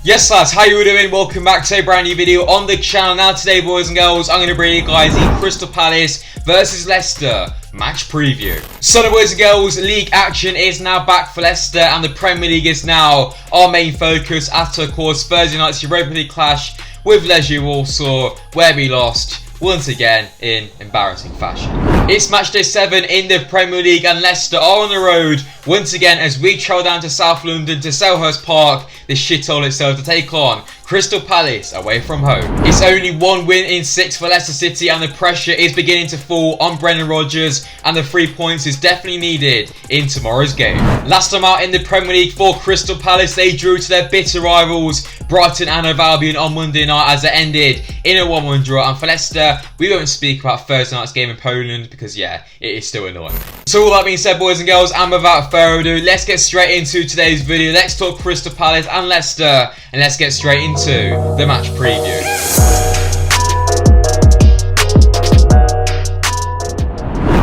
Yes lads, how you doing? Welcome back to a brand new video on the channel. Now today, boys and girls, I'm going to bring you guys the Crystal Palace versus Leicester match preview. So boys and girls, league action is now back for Leicester and the Premier League is now our main focus after, of course, Thursday night's Europa League clash with Legia Warsaw, where we lost once again in embarrassing fashion. It's matchday 7 in the Premier League and Leicester are on the road once again as we travel down to South London to Selhurst Park, the shithole itself, to take on Crystal Palace away from home. It's only one win in 6 for Leicester City and the pressure is beginning to fall on Brendan Rodgers and the 3 points is definitely needed in tomorrow's game. Last time out in the Premier League for Crystal Palace, they drew to their bitter rivals Brighton and Hove Albion on Monday night as it ended in a 1-1 draw. And for Leicester, we won't speak about Thursday night's game in Poland because yeah, it is still annoying. So all that being said, boys and girls, and without further ado, let's get straight into today's video. Let's talk Crystal Palace and Leicester and let's get straight into the match preview.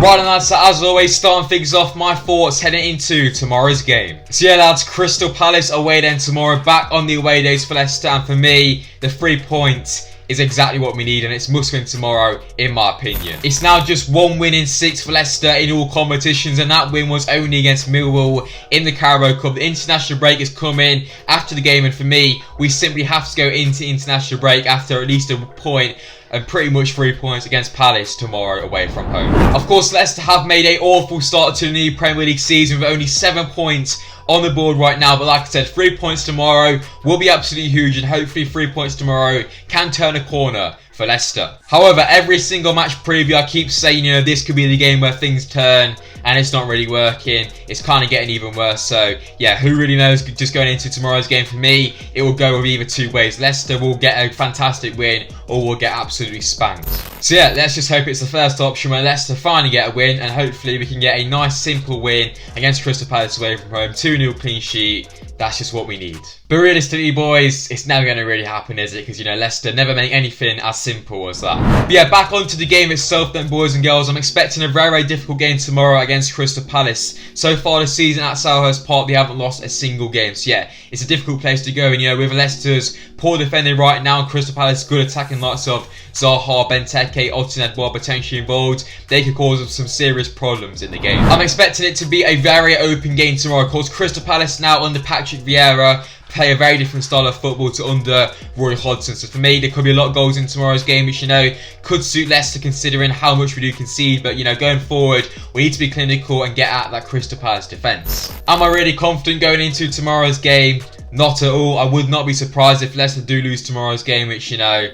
Right then lads, so as always, starting things off, my thoughts heading into tomorrow's game. So yeah lads, Crystal Palace away then tomorrow, back on the away days for Leicester, and for me, the 3 points is exactly what we need and it's must win tomorrow in my opinion. It's now just 1 win in 6 for Leicester in all competitions and that win was only against Millwall in the Carabao Cup. The international break is coming after the game and for me, we simply have to go into international break after at least a point and pretty much 3 points against Palace tomorrow away from home. Of course, Leicester have made an awful start to the new Premier League season with only 7 points on the board right now, but like I said, 3 points tomorrow will be absolutely huge and hopefully 3 points tomorrow can turn a corner for Leicester. However, every single match preview I keep saying, you know, this could be the game where things turn and it's not really working. It's kind of getting even worse. So yeah, who really knows? Just going into tomorrow's game, for me, it will go with either 2 ways. Leicester will get a fantastic win or will get absolutely spanked. So yeah, let's just hope it's the first option where Leicester finally get a win and hopefully we can get a nice simple win against Crystal Palace away from home. 2-0 clean sheet. That's just what we need. But realistically, boys, it's never going to really happen, is it? Because, you know, Leicester never make anything as simple as that. But yeah, back onto the game itself then, boys and girls. I'm expecting a very, very difficult game tomorrow against Crystal Palace. So far this season at Selhurst Park, they haven't lost a single game. So yeah, it's a difficult place to go. And, you know, with Leicester's poor defending right now and Crystal Palace good attacking likes of Zaha, Benteke, Odson Edouard potentially involved, they could cause some serious problems in the game. I'm expecting it to be a very open game tomorrow. Of course, Crystal Palace now under Patrick Vieira play a very different style of football to under Roy Hodgson. So for me, there could be a lot of goals in tomorrow's game, which, you know, could suit Leicester considering how much we do concede. But, you know, going forward, we need to be clinical and get at that Crystal Palace defence. Am I really confident going into tomorrow's game? Not at all. I would not be surprised if Leicester do lose tomorrow's game, which, you know,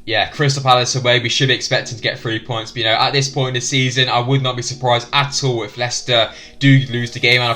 yeah, Crystal Palace away, we should be expecting to get 3 points. But, you know, at this point in the season, I would not be surprised at all if Leicester do lose the game. And I'll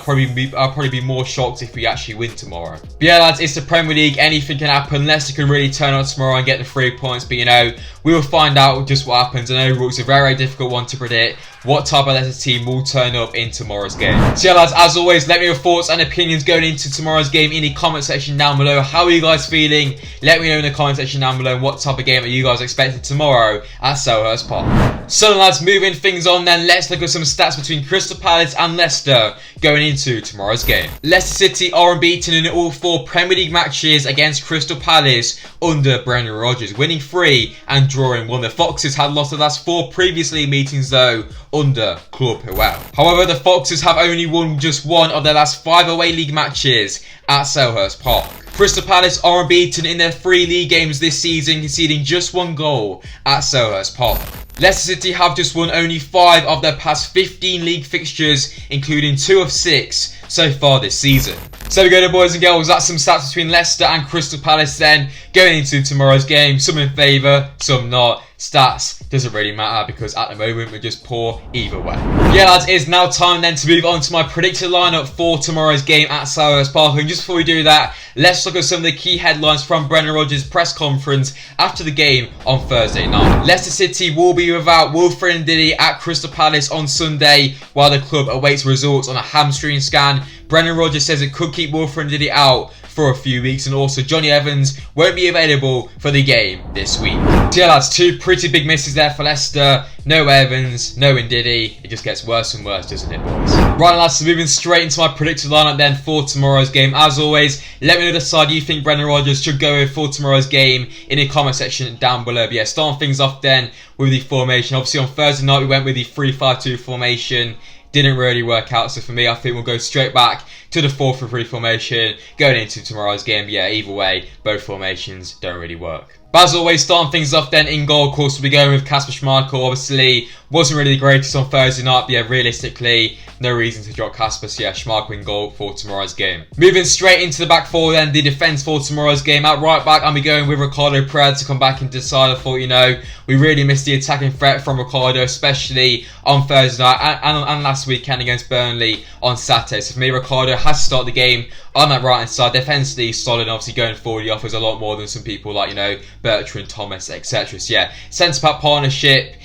probably be more shocked if we actually win tomorrow. But yeah, lads, it's the Premier League. Anything can happen. Leicester can really turn on tomorrow and get the 3 points. But, you know, we will find out just what happens. I know it's a very, very difficult one to predict. What type of Leicester team will turn up in tomorrow's game. So yeah, lads, as always, let me know your thoughts and opinions going into tomorrow's game in the comment section down below. How are you guys feeling? Let me know in the comment section down below what type of game are you guys expecting tomorrow at Selhurst Park. So lads, moving things on then, let's look at some stats between Crystal Palace and Leicester going into tomorrow's game. Leicester City are unbeaten in all 4 Premier League matches against Crystal Palace under Brendan Rodgers, winning 3 and drawing 1. The Foxes had lost the last 4 previous league meetings though under Club Howell. However, the Foxes have only won just 1 of their last 5 away league matches at Selhurst Park. Crystal Palace are unbeaten in their 3 league games this season, conceding just 1 goal at Selhurst Park. Leicester City have just won only 5 of their past 15 league fixtures, including 2 of 6 so far this season. So we go to boys and girls, that's some stats between Leicester and Crystal Palace then going into tomorrow's game. Some in favour, some not. Stats doesn't really matter because at the moment we're just poor either way. Yeah lads, it is now time then to move on to my predicted lineup for tomorrow's game at Selhurst Park. And just before we do that, let's look at some of the key headlines from Brendan Rodgers' press conference after the game on Thursday night. Leicester City will be without Wilfred Zaha at Crystal Palace on Sunday while the club awaits results on a hamstring scan. Brendan Rodgers says it could keep Wilfred Zaha out for a few weeks, and also Johnny Evans won't be available for the game this week. So yeah, lads, two pretty big misses there for Leicester. No Evans, no Ndidi. It just gets worse and worse, doesn't it, boys? Right, lads, so moving straight into my predicted lineup then for tomorrow's game. As always, let me know the side you think Brendan Rodgers should go with for tomorrow's game in the comment section down below. But yeah, starting things off then with the formation. Obviously on Thursday night we went with the 3-5-2 formation. Didn't really work out, so for me I think we'll go straight back to the 4-3 formation going into tomorrow's game. But yeah, either way, both formations don't really work. But as always, starting things off then in goal, of course, we'll be going with Kasper Schmeichel. Obviously, wasn't really the greatest on Thursday night, but yeah, realistically, no reason to drop Kasper. So yeah, Schmeichel in goal for tomorrow's game. Moving straight into the back four then, the defence for tomorrow's game. At right back, I'll be going with Ricardo Pereira to come back and decide. I thought, you know, we really missed the attacking threat from Ricardo, especially on Thursday night and last weekend against Burnley on Saturday. So for me, Ricardo has to start the game on that right hand side. Defensively solid, obviously going forward he offers a lot more than some people like, you know, Bertrand, Thomas, etc. So yeah, centre-back partnership,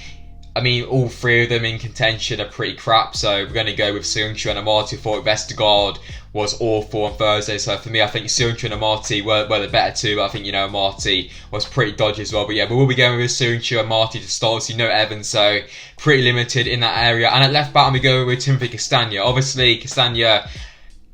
I mean, all three of them in contention are pretty crap, so we're going to go with Selhurst and Amati. Thought Vestergaard was awful on Thursday, so for me I think Selhurst and Amati were the better two, but I think, you know, Amati was pretty dodgy as well. But yeah, we will be going with Selhurst and Amati to start. Obviously no Evans, so pretty limited in that area. And at left back I'll be going with Timothy Castagna. Obviously Castagna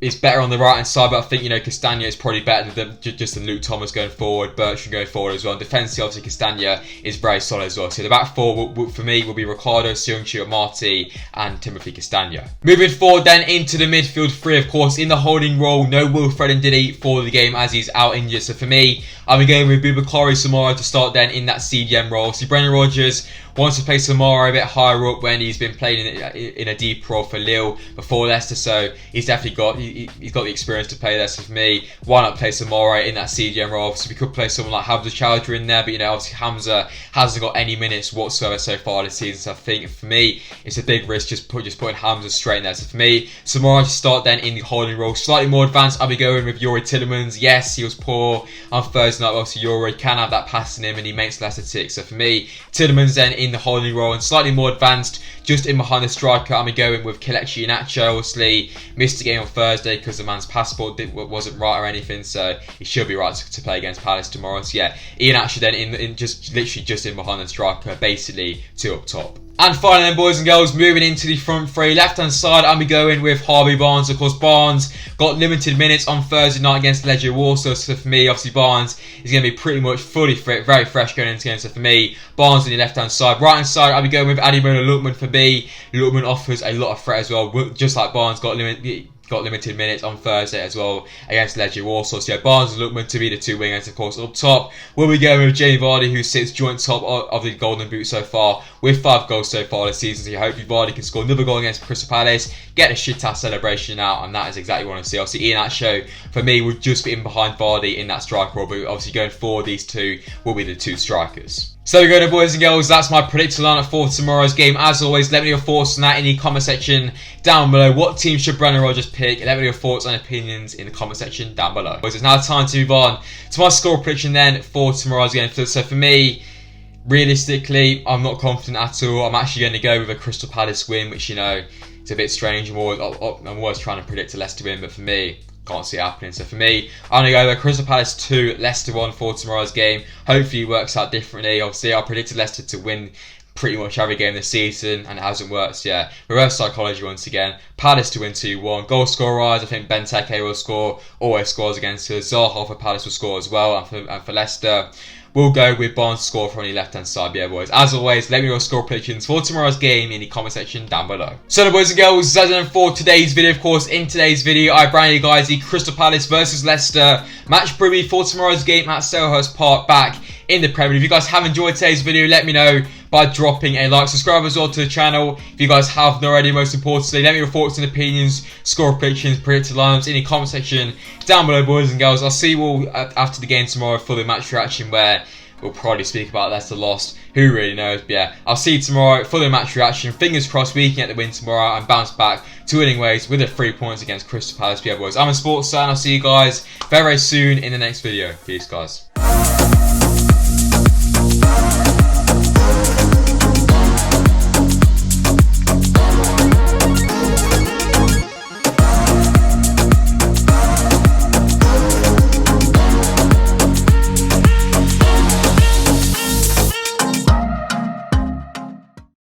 is better on the right hand side, but I think, you know, Castagna is probably better than just than Luke Thomas going forward, Bertrand going forward as well. And defensively, obviously Castagna is very solid as well. So the back four for me will be Ricardo, Selhurst, Marti, and Timothy Castagna. Moving forward then into the midfield three, of course, in the holding role, no Wilfred Zaha for the game as he's out injured. So for me, I'll be going with Boubakary Soumaré to start then in that CDM role. So Brendan Rodgers wants to play Soumaré a bit higher up when he's been playing in a deep role for Lille before Leicester, so he's definitely got he's got the experience to play there. So for me, why not play Soumaré in that CDM role? Obviously we could play someone like Hamza Chowdhury in there, but you know, obviously Hamza hasn't got any minutes whatsoever so far this season, so I think for me it's a big risk just putting Hamza straight in there. So for me, Soumaré to start then in the holding role. Slightly more advanced, I'll be going with Youri Tielemans. Yes, he was poor on Thursday night, obviously Youri can have that pass in him and he makes Leicester tick. So for me, Tielemans then in the holding role, and slightly more advanced just in behind the striker, I'm going with Kelechi Iheanacho. Obviously missed the game on Thursday because the man's passport wasn't right or anything, so he should be right to play against Palace tomorrow. So yeah, Iheanacho then in just literally just in behind the striker, basically two up top. And finally then, boys and girls, moving into the front three. Left hand side, I'll be going with Harvey Barnes. Of course, Barnes got limited minutes on Thursday night against Legia Warsaw. So for me, obviously Barnes is going to be pretty much fully fit, very fresh going into the game. So for me, Barnes on the left hand side. Right hand side, I'll be going with Ademola Lookman. For me, Lookman offers a lot of threat as well, just like Barnes got limited minutes on Thursday as well against Legia Warsaw. So yeah, Barnes and Lookman to be the two wingers. Of course, up top we'll be going with Jamie Vardy, who sits joint top of the Golden Boot so far with 5 goals so far this season. So you hope Vardy can score another goal against Crystal Palace, get a shit-ass celebration out, and that is exactly what I want to see. Obviously Iheanacho for me would just be in behind Vardy in that striker role, but obviously going forward these two will be the two strikers. So there we go, boys and girls, that's my predicted lineup for tomorrow's game. As always, let me know your thoughts on that in the comment section down below. What team should Brendan Rodgers pick? Let me know your thoughts and opinions in the comment section down below. Boys, it's now time to move on to my score prediction then for tomorrow's game. So for me, realistically, I'm not confident at all. I'm actually going to go with a Crystal Palace win, which, you know, is a bit strange. I'm always trying to predict a Leicester win, but for me, can't see it happening. So for me, I'm going to go with Crystal Palace 2, Leicester 1 for tomorrow's game. Hopefully it works out differently. Obviously, I predicted Leicester to win pretty much every game this season, and it hasn't worked. So yeah, reverse psychology once again. Palace to win 2-1. Goal scorer-wise, I think Benteke will score. Always scores against us. Zaha for Palace will score as well, and for Leicester, we'll go with Barnes to score from the left-hand side. Yeah, boys. As always, let me know your score predictions for tomorrow's game in the comment section down below. So, boys and girls, that's it for today's video. Of course, in today's video, I bring you guys the Crystal Palace versus Leicester match preview for tomorrow's game at Selhurst Park back in the Premier League. If you guys have enjoyed today's video, let me know by dropping a like. Subscribe as well to the channel if you guys haven't already. Most importantly, let me know your thoughts and opinions, score predictions, predicted lineups in the comment section down below, boys and girls. I'll see you all after the game tomorrow for the match reaction, where we'll probably speak about Leicester lost. Who really knows? But yeah, I'll see you tomorrow for the match reaction. Fingers crossed we can get the win tomorrow and bounce back to winning ways with the 3 points against Crystal Palace. But yeah, boys, I'm a SPORTSA, and I'll see you guys very, very soon in the next video. Peace, guys.